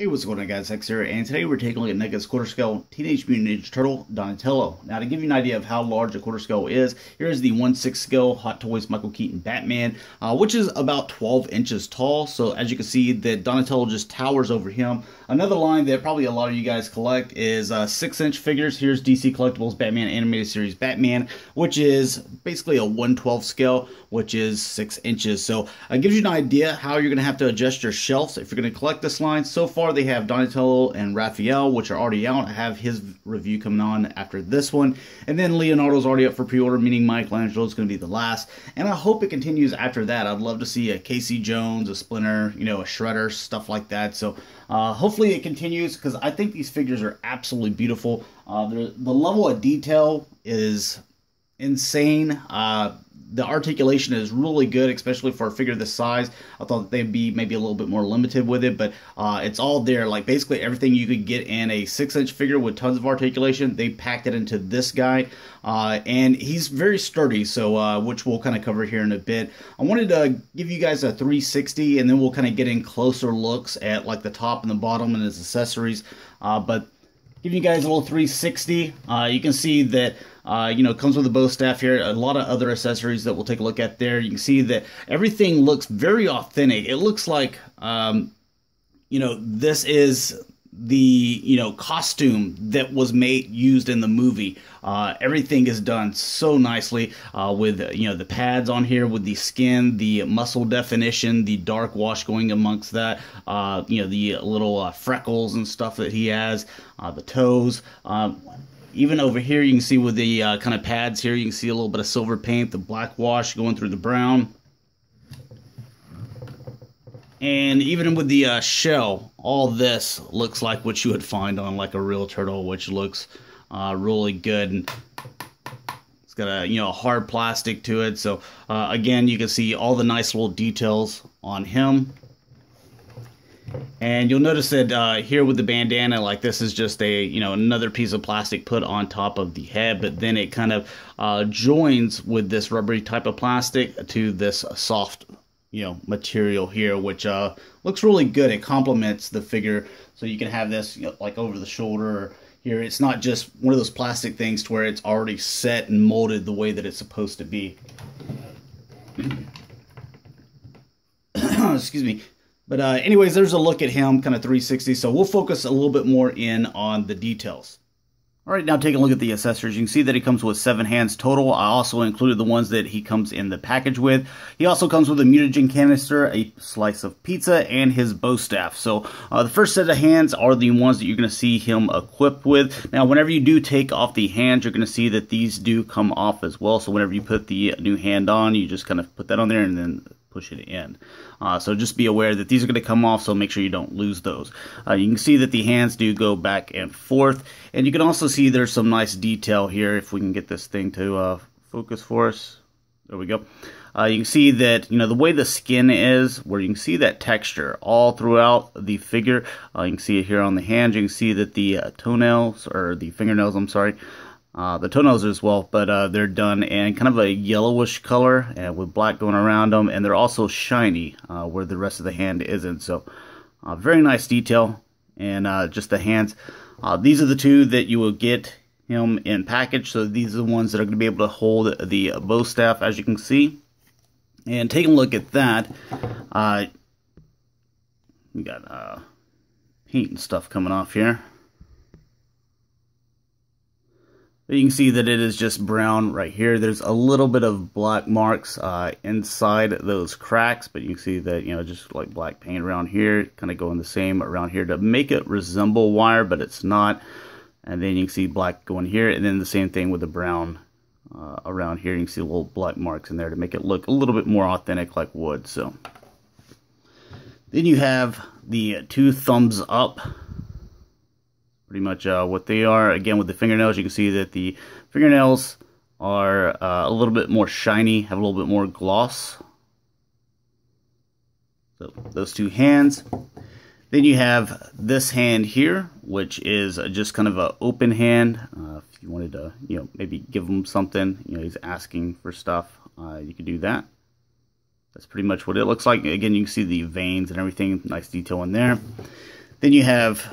Hey, what's going on, guys? X here, and today we're taking a look at NECA's quarter scale Teenage Mutant Ninja Turtle Donatello. Now, to give you an idea of how large a quarter scale is, here's the 1/6 scale Hot Toys Michael Keaton Batman, which is about 12 inches tall. So as you can see, that Donatello just towers over him. Another line that probably a lot of you guys collect is 6-inch figures. Here's DC Collectibles Batman Animated Series Batman, which is basically a 1/12 scale, which is 6 inches. So it gives you an idea how you're going to have to adjust your shelves if you're going to collect this line. So far, they have Donatello and Raphael, which are already out. I have his review coming on after this one. And then Leonardo's already up for pre-order, meaning Michelangelo is going to be the last. And I hope it continues after that. I'd love to see a Casey Jones, a Splinter, you know, a Shredder, stuff like that. So hopefully it continues, because I think these figures are absolutely beautiful. The level of detail is insane. The articulation is really good, especially for a figure this size. I thought they'd be maybe a little bit more limited with it, but it's all there. Like basically everything you could get in a 6-inch figure with tons of articulation, they packed it into this guy. And he's very sturdy, so which we'll kind of cover here in a bit. I wanted to give you guys a 360, and then we'll kind of get in closer looks at like the top and the bottom and his accessories. But give you guys a little 360. You can see that you know, it comes with a bow staff here, a lot of other accessories that we'll take a look at there. You can see that everything looks very authentic. It looks like, you know, this is the, you know, costume that was used in the movie. Everything is done so nicely with, you know, the pads on here, with the skin, the muscle definition, the dark wash going amongst that, you know, the little freckles and stuff that he has, the toes. Even over here, you can see with the kind of pads here, you can see a little bit of silver paint, the black wash going through the brown. And even with the shell, all this looks like what you would find on like a real turtle, which looks really good. And it's got a, you know, hard plastic to it. So again, you can see all the nice little details on him. And you'll notice that here with the bandana, like this is just a, you know, another piece of plastic put on top of the head, but then it kind of joins with this rubbery type of plastic to this soft, you know, material here, which looks really good. It complements the figure, so you can have this, you know, like over the shoulder here. It's not just one of those plastic things to where it's already set and molded the way that it's supposed to be. Excuse me. But anyways, there's a look at him, kind of 360. So we'll focus a little bit more in on the details. All right, now taking a look at the accessories, you can see that he comes with 7 hands total. I also included the ones that he comes in the package with. He also comes with a mutagen canister, a slice of pizza, and his bow staff. So the first set of hands are the ones that you're going to see him equipped with. Now, whenever you do take off the hands, you're going to see that these do come off as well. So whenever you put the new hand on, you just kind of put that on there and then push it in. So just be aware that these are going to come off, so make sure you don't lose those. You can see that the hands do go back and forth, and you can also see there's some nice detail here. If we can get this thing to focus for us. There we go. You can see that, you know, the way the skin is, where you can see that texture all throughout the figure. You can see it here on the hand. You can see that the toenails, or the fingernails, I'm sorry, the toenails as well, but they're done in kind of a yellowish color and with black going around them, and they're also shiny where the rest of the hand isn't. So very nice detail. And just the hands, these are the two that you will get him in package. So these are the ones that are going to be able to hold the bow staff, as you can see. And taking a look at that, we got paint and stuff coming off here. You can see that it is just brown right here. There's a little bit of black marks inside those cracks, but you can see that, you know, just like black paint around here, kind of going the same around here to make it resemble wire, but it's not. And then you can see black going here, and then the same thing with the brown around here. You can see little black marks in there to make it look a little bit more authentic, like wood. So then you have the 2 thumbs up. Pretty much what they are. Again, with the fingernails, you can see that the fingernails are a little bit more shiny, have a little bit more gloss. So those 2 hands. Then you have this hand here, which is just kind of an open hand. If you wanted to, you know, maybe give him something, you know, he's asking for stuff, you could do that. That's pretty much what it looks like. Again, you can see the veins and everything, nice detail in there. Then you have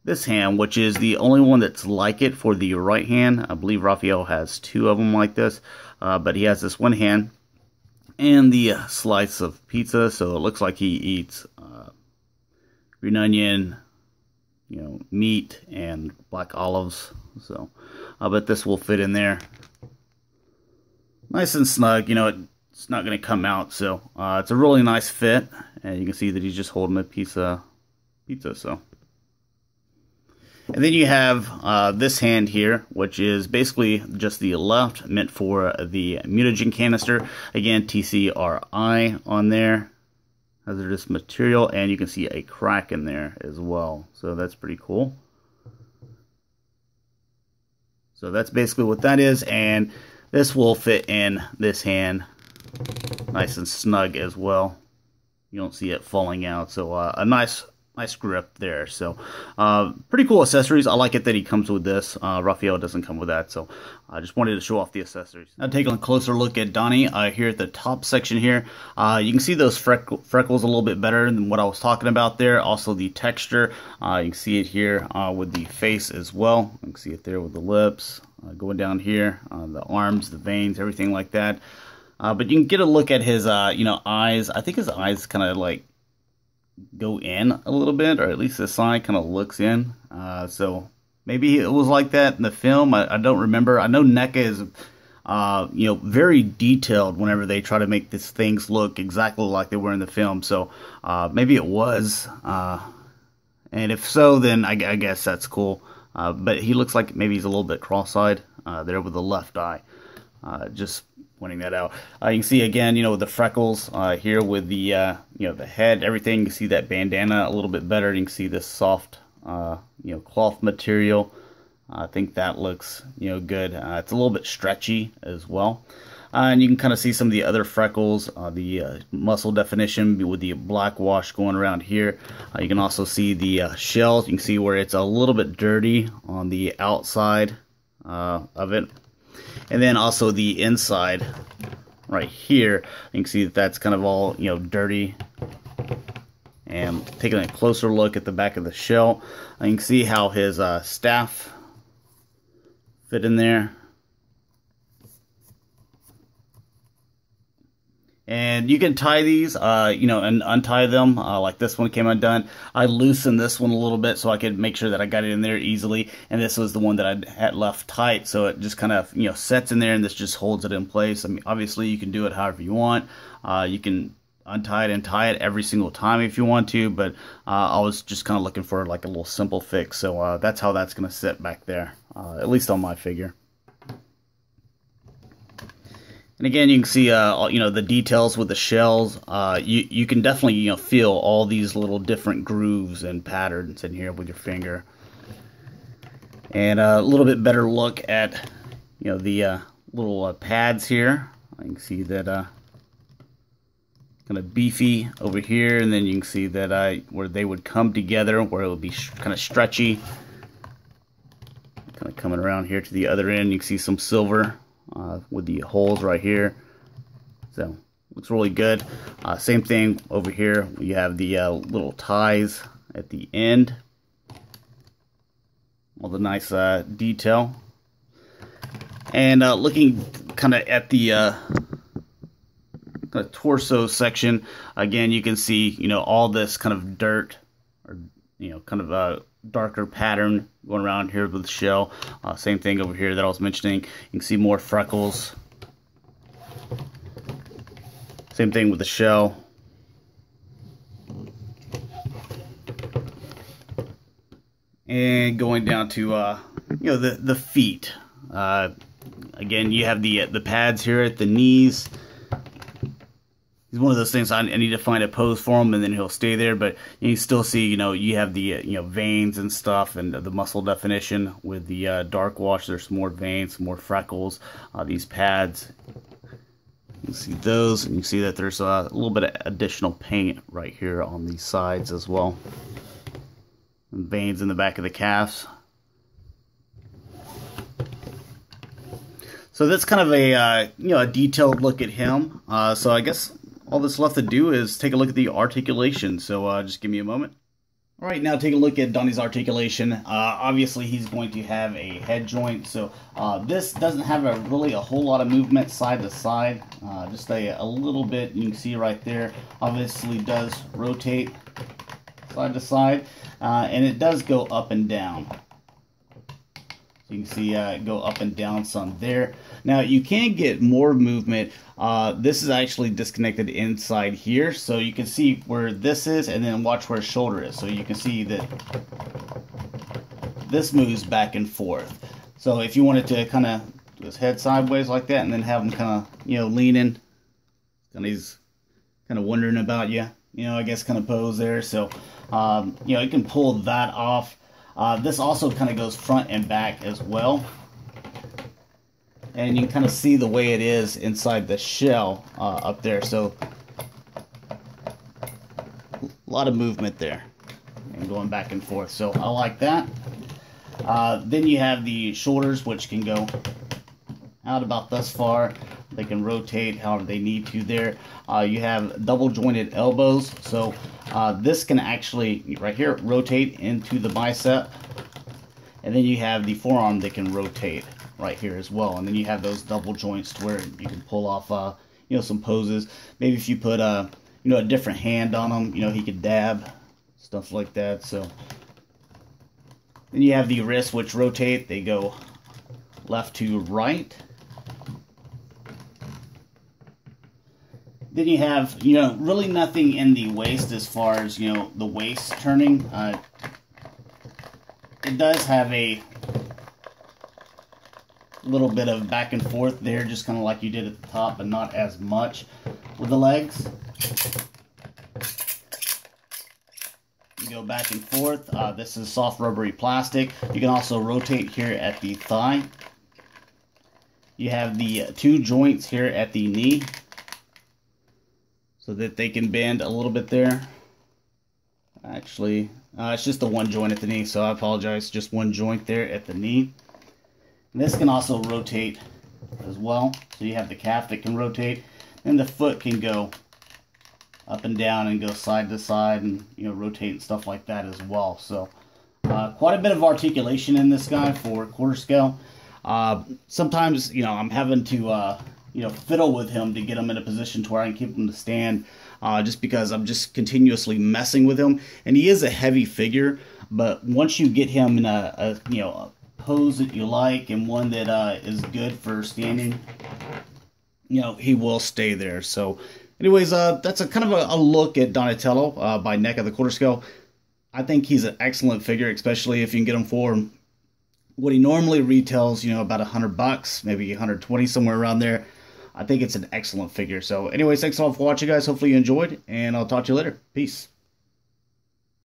this hand, which is the only one that's like it for the right hand. I believe Raphael has two of them like this, but he has this one hand and the slice of pizza, so it looks like he eats green onion, meat and black olives. So I bet this will fit in there nice and snug. It's not going to come out, so it's a really nice fit, and you can see that he's just holding a piece of pizza. So, and then you have this hand here, which is basically just the left, meant for the mutagen canister. Again, TCRI on there, hazardous material, and you can see a crack in there as well. So that's pretty cool. So that's basically what that is, and this will fit in this hand nice and snug as well. You don't see it falling out, so a nice grip there. So pretty cool accessories. I like it that he comes with this. Raphael doesn't come with that, so I just wanted to show off the accessories. Now taking a closer look at Donnie here at the top section here. You can see those freckles a little bit better than what I was talking about there. Also the texture, you can see it here with the face as well. You can see it there with the lips, going down here, the arms, the veins, everything like that. But you can get a look at his eyes. I think his eyes kind of like go in a little bit, or at least the side kind of looks in. So maybe it was like that in the film. I don't remember. I know NECA is very detailed whenever they try to make these things look exactly like they were in the film. So maybe it was, and if so, then I guess that's cool. But he looks like maybe he's a little bit cross-eyed there with the left eye. Just pointing that out. You can see again, with the freckles here with the the head, everything. You can see that bandana a little bit better. You can see this soft cloth material. I think that looks good. It's a little bit stretchy as well. And you can kind of see some of the other freckles, the muscle definition with the black wash going around here. You can also see the shells. You can see where it's a little bit dirty on the outside of it. And then also the inside right here, you can see that that's kind of all dirty. And taking a closer look at the back of the shell, you can see how his staff fit in there. And you can tie these, and untie them, like this one came undone. I loosened this one a little bit so I could make sure that I got it in there easily. And this was the one that I had left tight, so it just kind of, sets in there, and this just holds it in place. I mean, obviously you can do it however you want. You can untie it and tie it every single time if you want to, but I was just kind of looking for like a little simple fix. So that's how that's going to sit back there, at least on my figure. And again, you can see, the details with the shells. You can definitely, feel all these little different grooves and patterns in here with your finger. And a little bit better look at, the little pads here. You can see that kind of beefy over here, and then you can see that where they would come together, where it would be kind of stretchy. Kind of coming around here to the other end, you can see some silver. With the holes right here, so looks really good. Same thing over here. You have the little ties at the end, all the nice detail. And looking kind of at the kind of torso section, again, you can see all this kind of dirt, or kind of a darker pattern going around here with the shell. Same thing over here that I was mentioning. You can see more freckles. Same thing with the shell. And going down to the feet. Again, you have the pads here at the knees. It's one of those things I need to find a pose for him, and then he'll stay there. But you still see, you have the veins and stuff, and the muscle definition with the dark wash. There's some more veins, some more freckles. These pads, you can see those, and you see that there's a little bit of additional paint right here on these sides as well. And veins in the back of the calves. So that's kind of a a detailed look at him. So I guess all that's left to do is take a look at the articulation. So just give me a moment. All right, now take a look at Donnie's articulation. Obviously, he's going to have a head joint, so this doesn't have really a whole lot of movement side to side, just a little bit. You can see right there, obviously does rotate side to side, and it does go up and down. So you can see go up and down some there. Now you can get more movement. This is actually disconnected inside here, so you can see where this is, and then watch where his shoulder is. So you can see that this moves back and forth. So if you wanted to kind of do his head sideways like that, and then have him kind of, you know, leaning, and he's kind of wondering about you, you know, I guess kind of pose there. So you know, you can pull that off. This also kind of goes front and back as well. And you can kind of see the way it is inside the shell up there. So a lot of movement there and going back and forth. So I like that. Then you have the shoulders, which can go out about this far. They can rotate however they need to there. You have double jointed elbows. So this can actually, right here, rotate into the bicep. And then you have the forearm that can rotate right here as well. And then you have those double joints where you can pull off, you know, some poses. Maybe if you put, you know, a different hand on him, you know, he could dab, stuff like that. So then you have the wrists, which rotate. They go left to right. Then you have, you know, really nothing in the waist as far as, you know, the waist turning. It does have a little bit of back and forth there, just kind of like you did at the top, but not as much with the legs. You go back and forth. This is soft rubbery plastic. You can also rotate here at the thigh. You have the two joints here at the knee, so that they can bend a little bit there. Actually, it's just the one joint at the knee, so I apologize. Just one joint there at the knee. And this can also rotate as well. So you have the calf that can rotate, and the foot can go up and down and go side to side, and, you know, rotate and stuff like that as well. So quite a bit of articulation in this guy for quarter scale. Sometimes, you know, I'm having to you know, fiddle with him to get him in a position to where I can keep him to stand, just because I'm just continuously messing with him. And he is a heavy figure, but once you get him in a you know, a pose that you like, and one that is good for standing, you know, he will stay there. So anyways, that's a kind of a look at Donatello by NECA, the quarter scale. I think he's an excellent figure, especially if you can get him for what he normally retails, you know, about $100, maybe 120, somewhere around there. I think it's an excellent figure. So anyways, thanks a lot for watching, guys. Hopefully you enjoyed, and I'll talk to you later. Peace.